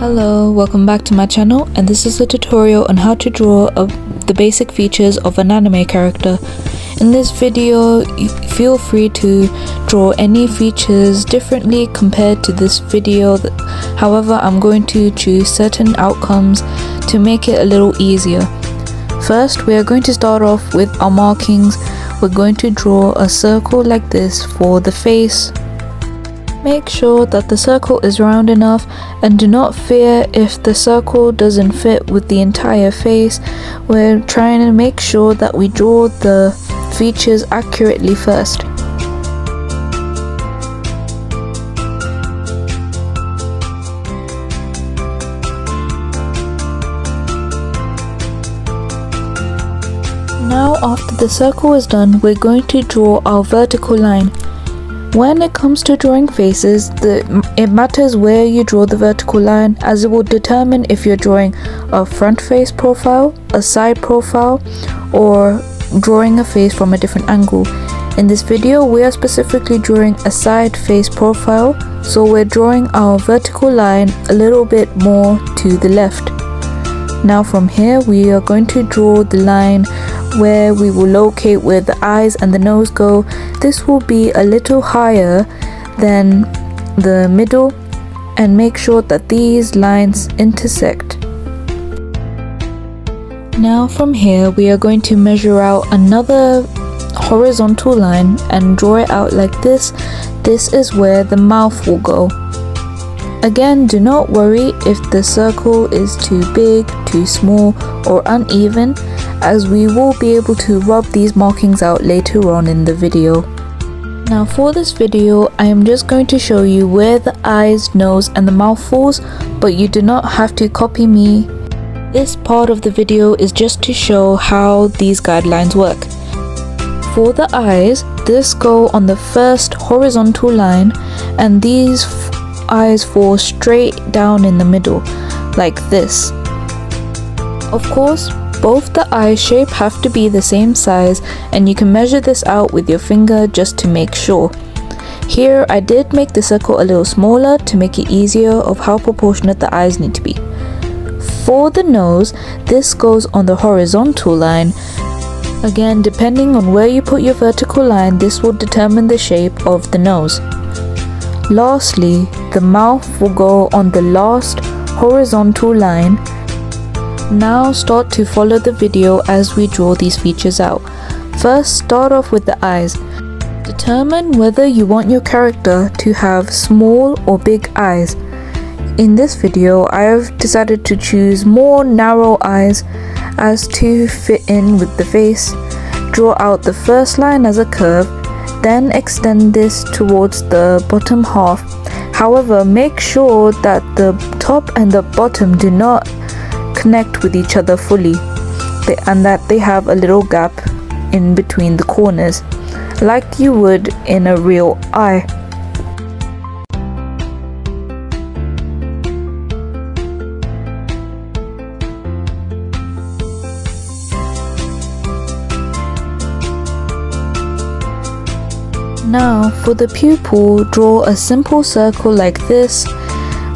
Hello, welcome back to my channel, and this is a tutorial on how to draw the basic features of an anime character. In this video, feel free to draw any features differently compared to this video. However, I'm going to choose certain outcomes to make it a little easier. First, we are going to start off with our markings. We're going to draw a circle like this for the face. Make sure that the circle is round enough, and do not fear if the circle doesn't fit with the entire face. We're trying to make sure that we draw the features accurately first. Now, after the circle is done, we're going to draw our vertical line. When it comes to drawing faces, it matters where you draw the vertical line, as it will determine if you're drawing a front face profile, a side profile, or drawing a face from a different angle. In this video, we are specifically drawing a side face profile, so we're drawing our vertical line a little bit more to the left. Now from here, we are going to draw the line where we will locate where the eyes and the nose go. This will be a little higher than the middle, and make sure that these lines intersect. Now from here, we are going to measure out another horizontal line and draw it out like this. This is where the mouth will go. Again, do not worry if the circle is too big, too small, or uneven, as we will be able to rub these markings out later on in the video. Now for this video, I am just going to show you where the eyes, nose, and the mouth falls, but you do not have to copy me. This part of the video is just to show how these guidelines work. For the eyes, this go on the first horizontal line, and these eyes fall straight down in the middle, like this. Of course, both the eye shape have to be the same size, and you can measure this out with your finger just to make sure. Here I did make the circle a little smaller to make it easier of how proportionate the eyes need to be. For the nose, this goes on the horizontal line. Again, depending on where you put your vertical line, this will determine the shape of the nose. Lastly, the mouth will go on the last horizontal line. Now start to follow the video as we draw these features out. First, start off with the eyes. Determine whether you want your character to have small or big eyes. In this video, I have decided to choose more narrow eyes as to fit in with the face. Draw out the first line as a curve, then extend this towards the bottom half. However, make sure that the top and the bottom do not connect with each other fully, and that they have a little gap in between the corners, like you would in a real eye. Now for the pupil, draw a simple circle like this,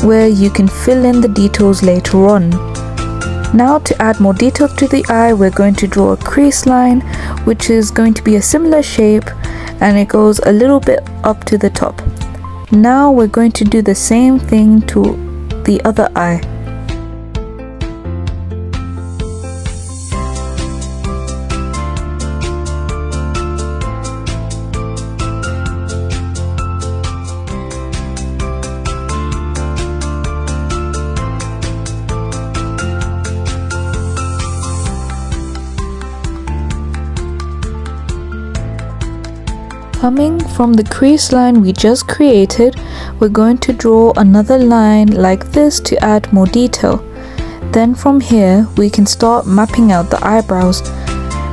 where you can fill in the details later on. Now to add more detail to the eye, we're going to draw a crease line, which is going to be a similar shape, and it goes a little bit up to the top. Now we're going to do the same thing to the other eye. Coming from the crease line we just created, we're going to draw another line like this to add more detail. Then from here, we can start mapping out the eyebrows.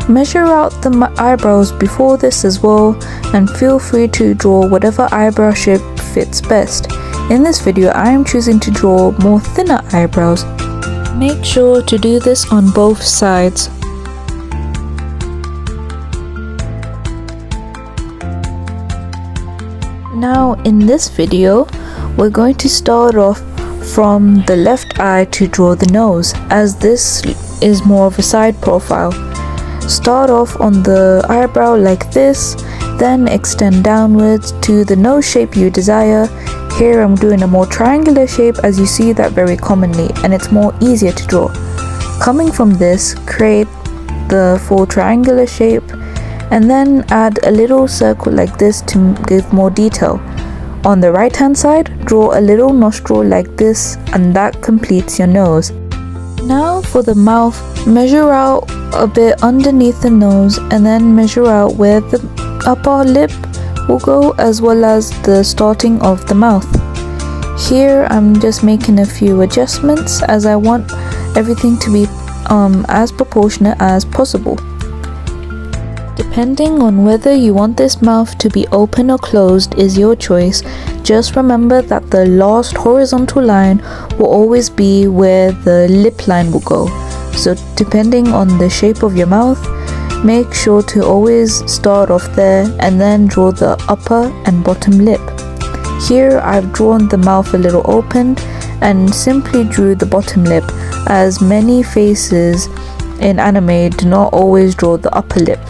Measure out the eyebrows before this as well, and feel free to draw whatever eyebrow shape fits best. In this video, I am choosing to draw more thinner eyebrows. Make sure to do this on both sides. Now in this video, we're going to start off from the left eye to draw the nose, as this is more of a side profile. Start off on the eyebrow like this, then extend downwards to the nose shape you desire. Here I'm doing a more triangular shape, as you see that very commonly, and it's more easier to draw. Coming from this, create the full triangular shape and then add a little circle like this to give more detail. On the right hand side, draw a little nostril like this, and that completes your nose. Now for the mouth, measure out a bit underneath the nose and then measure out where the upper lip will go, as well as the starting of the mouth. Here I'm just making a few adjustments, as I want everything to be as proportionate as possible. Depending on whether you want this mouth to be open or closed is your choice. Just remember that the last horizontal line will always be where the lip line will go. So depending on the shape of your mouth, make sure to always start off there and then draw the upper and bottom lip. Here I've drawn the mouth a little open and simply drew the bottom lip, as many faces in anime do not always draw the upper lip.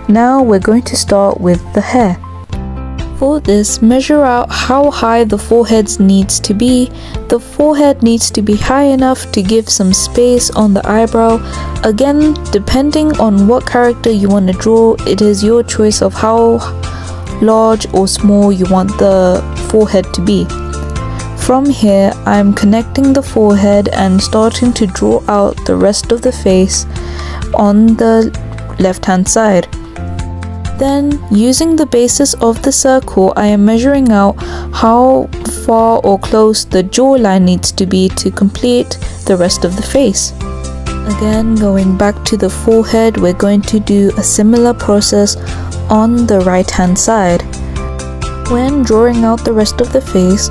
Now we're going to start with the hair. For this, measure out how high the forehead needs to be. The forehead needs to be high enough to give some space on the eyebrow. Again, depending on what character you want to draw, it is your choice of how large or small you want the forehead to be. From here, I'm connecting the forehead and starting to draw out the rest of the face on the left hand side. Then, using the basis of the circle, I am measuring out how far or close the jawline needs to be to complete the rest of the face. Again, going back to the forehead, we're going to do a similar process on the right hand side. When drawing out the rest of the face,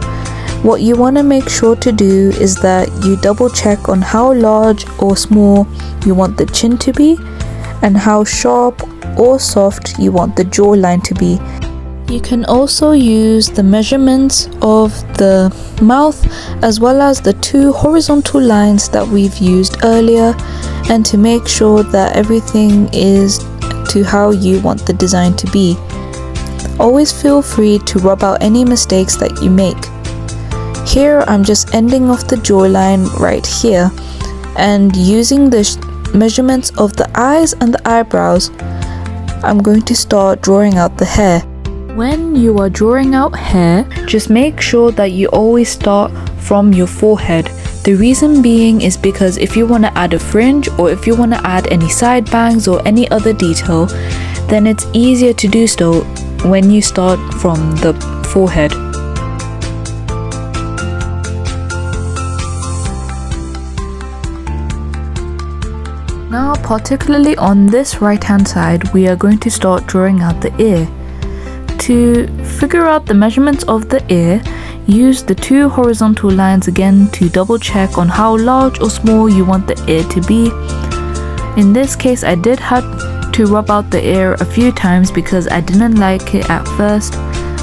what you want to make sure to do is that you double check on how large or small you want the chin to be and how sharp or soft you want the jawline to be. You can also use the measurements of the mouth as well as the two horizontal lines that we've used earlier, and to make sure that everything is to how you want the design to be. Always feel free to rub out any mistakes that you make. Here I'm just ending off the jawline right here, and using the measurements of the eyes and the eyebrows, I'm going to start drawing out the hair. When you are drawing out hair, just make sure that you always start from your forehead. The reason being is because if you want to add a fringe, or if you want to add any side bangs or any other detail, then it's easier to do so when you start from the forehead. Now, particularly on this right hand side, we are going to start drawing out the ear. To figure out the measurements of the ear, use the two horizontal lines again to double check on how large or small you want the ear to be. In this case, I did have to rub out the ear a few times because I didn't like it at first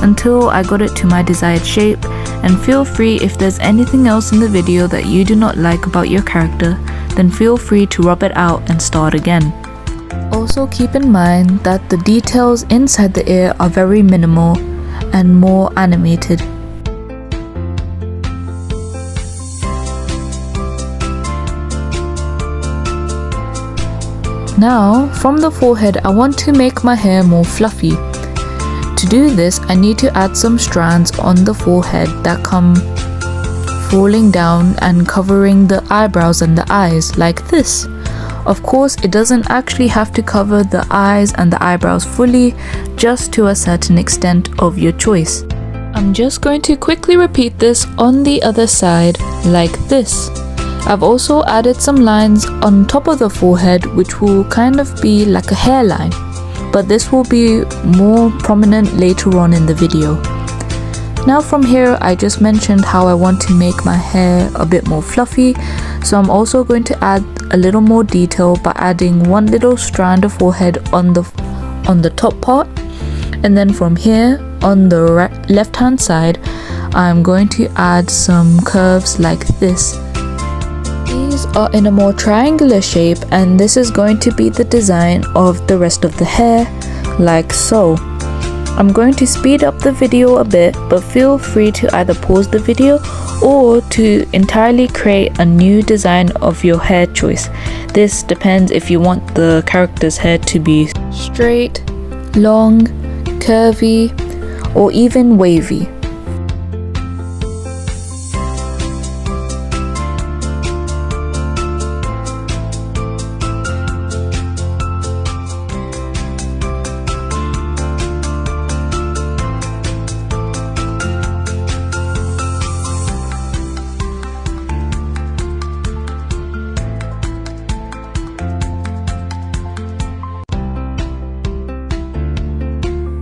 until I got it to my desired shape. And feel free, if there's anything else in the video that you do not like about your character, then feel free to rub it out and start again. Also keep in mind that the details inside the ear are very minimal and more animated. Now, from the forehead, I want to make my hair more fluffy. To do this, I need to add some strands on the forehead that come falling down and covering the eyebrows and the eyes like this. Of course, it doesn't actually have to cover the eyes and the eyebrows fully, just to a certain extent of your choice. I'm just going to quickly repeat this on the other side like this. I've also added some lines on top of the forehead, which will kind of be like a hairline, but this will be more prominent later on in the video. Now from here, I just mentioned how I want to make my hair a bit more fluffy, so I'm also going to add a little more detail by adding one little strand of forehead on the top part, and then from here on the left hand side, I'm going to add some curves like this. These are in a more triangular shape, and this is going to be the design of the rest of the hair, like so. I'm going to speed up the video a bit, but feel free to either pause the video or to entirely create a new design of your hair choice. This depends if you want the character's hair to be straight, long, curvy, or even wavy.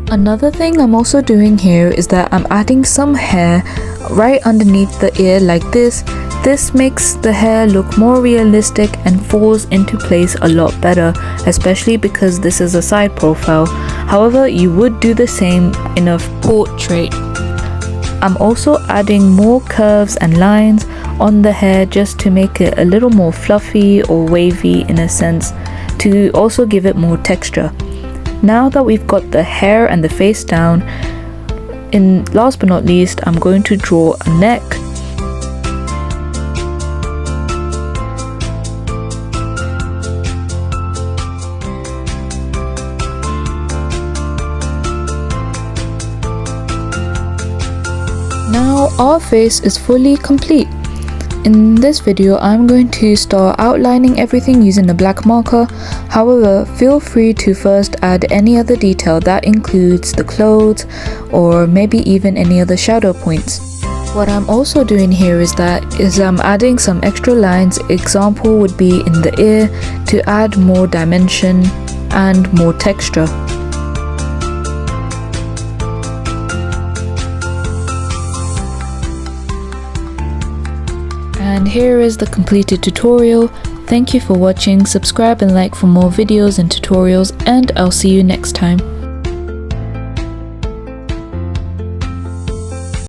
Another thing I'm also doing here is that I'm adding some hair right underneath the ear like this. This makes the hair look more realistic and falls into place a lot better, especially because this is a side profile. However, you would do the same in a portrait. I'm also adding more curves and lines on the hair just to make it a little more fluffy or wavy in a sense, to also give it more texture. Now that we've got the hair and the face down, last but not least, I'm going to draw a neck. Now our face is fully complete. In this video, I'm going to start outlining everything using a black marker. However, feel free to first add any other detail that includes the clothes or maybe even any other shadow points. What I'm also doing here is I'm adding some extra lines. Example would be in the ear to add more dimension and more texture. And here is the completed tutorial. Thank you for watching. Subscribe and like for more videos and tutorials, and I'll see you next time.